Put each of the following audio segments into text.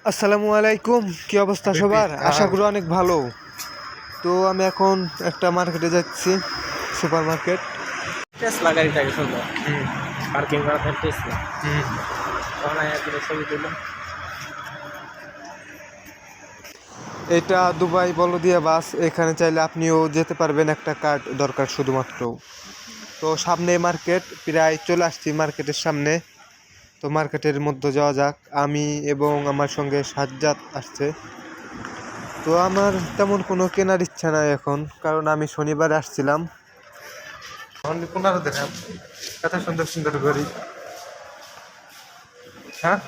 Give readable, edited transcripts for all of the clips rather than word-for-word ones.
আসসালামু আলাইকুম, কি অবস্থা সবার? আশা করি অনেক ভালো। তো আমি এখন একটা মার্কেটে যাচ্ছি, সুপার মার্কেট। টেসলা গাড়িটাকে সুন্দর হুম পার্কিং করা থাকে টেসলা হুম ছবি তুললাম। এটা দুবাই বলদিয়া বাস। এখানে চাইলে আপনিও যেতে পারবেন, একটা কার্ড দরকার শুধুমাত্র। তো সামনে মার্কেট, প্রায় চলে আসছি মার্কেটের সামনে। তো মার্কেটের মধ্যে যাওয়া যাক। আমি এবং আমার সঙ্গে সাজ্জাদ আসছে। তো আমার তেমন কোনো কেনার ইচ্ছা নাই এখন, কারণ আমি শনিবার আসছিলাম। অনলি 15 দিরহাম, এত সুন্দর সুন্দর ঘড়ি। হ্যাঁ,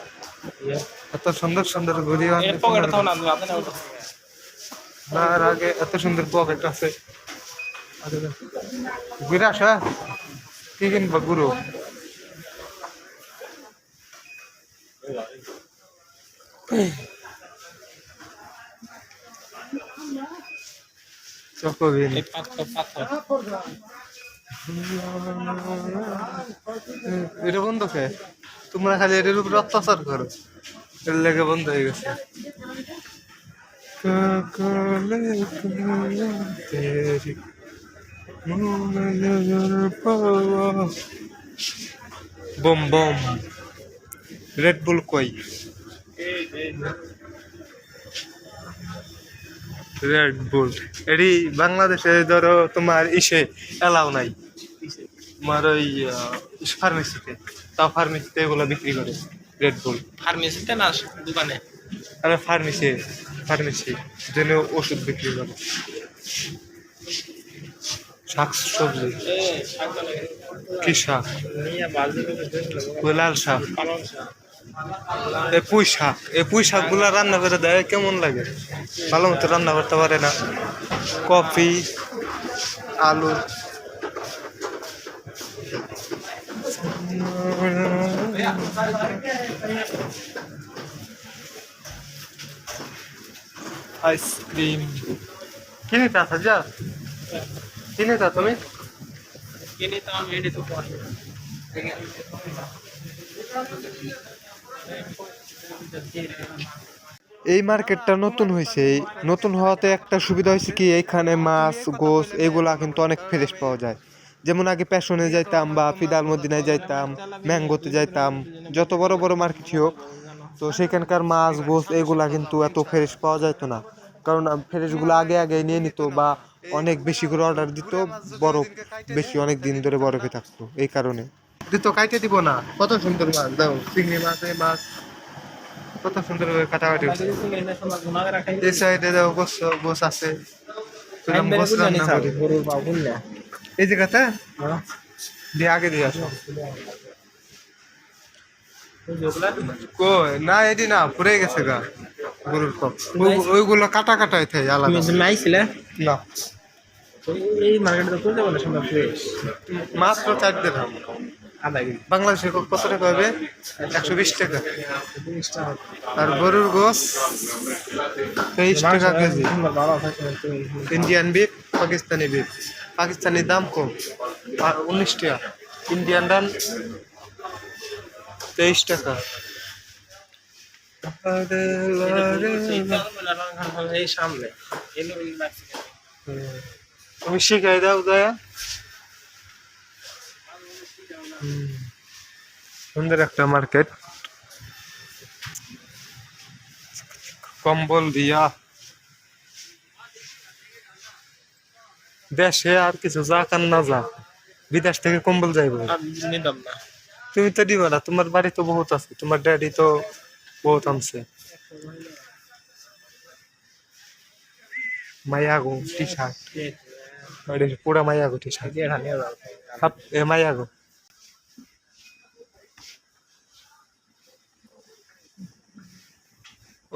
এত সুন্দর সুন্দর ঘড়ি অনলি 15 না, আর আগে এত সুন্দর পকেট আছে। ঘুরে আসা, কি কিনবা গুরু? চকোবিন। এটা বন্ধ কে? তোমরা খালি এটার উপরে অত্যাচার করো, এর লেগে বন্ধ হয়ে গেছে। Bomb bomb. রেড বুল কই? রেড বুল এটি বাংলাদেশে ধরো তোমার ইসে এলাও নাই, তোমার ওই ফার্মেসিতে। তাও ফার্মেসিতে এগুলো বিক্রি করে রেড বুল। ফার্মেসিতে না দোকানে? আরে ফার্মেসি, ফার্মেসি যেন ওষুধ বিক্রি করে। শাক সবজি, কি শাক? ওই লাল শাক, এই পুঁই শাক। এই পুঁই শাক গুলা রান্না করে দেয়, কেমন লাগে? ভালো মতো রান্না করতে পারে না। কফি, আলু। আইসক্রিম কিনে তা যা, কিনে তা তুমি। কিনে তো আমি এনে তো পরে এই মার্কেটটা নতুন হয়েছে। নতুন হওয়াতে একটা সুবিধা হয়েছে কি, এইখানে মাছ গোস এগুলা কিন্তু অনেক ফ্রেশ পাওয়া যায়। যেমন আগে প্যাশনে যাইতাম বা ফিদাল মদিনায় যাইতাম, ম্যাঙ্গোতে যাইতাম, যত বড় বড় মার্কেটই হোক, তো সেখানকার মাছ গোস এগুলা কিন্তু এত ফ্রেশ পাওয়া যাইতো না। কারণ ফ্রেশগুলো আগে আগে নিয়ে নিত বা অনেক বেশি করে অর্ডার দিত, বরফ বেশি অনেক দিন ধরে বরফে থাকতো, এই কারণে দিত। কাইটে দিব না, কত সুন্দর মাছ দাও, চিংড়ি মাছ, এই মাছ কত সুন্দর করে কাটাকাটি হচ্ছে। এই সাইডে দাও গোস, গোস আছে, গোস রান্না করি এই জায়গাতে। দিয়ে আগে দিয়ে আসো। কই না, এটি না পুড়ে গেছে গা গরুর কপ। ওইগুলো কাটা কাটাই থাকে আলাদা। না, এই মার্কেটে তো খুলতে পারে সুন্দর ফ্রেশ মাত্র 4 দিরহাম। আধা কেজি বাংলাদেশে কত টাকা হবে? 120 টাকা। আর গরুর গোস 23 টাকা KG. Indian beef, Pakistani beef. Pakistani দাম কম, 19 টাকা। ইন্ডিয়ান ডান 23 টাকা। এই সামনে তুমি শিখাই দাও দয়া। সুন্দর একটা মার্কেট, কম্বল দিয়া। দেশে আর কিছু যাক আর না যাক, বিদেশ থেকে কম্বল যাইব। নিতাম না। তুমি তো দিবা না, তোমার বাড়ি তো বহুত আছে, তোমার ড্যাডি তো বহুত আনছে। মায়াগো টি শার্ট, পুরা মায়াগো টি শার্ট, মায়াগো।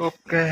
ওকে।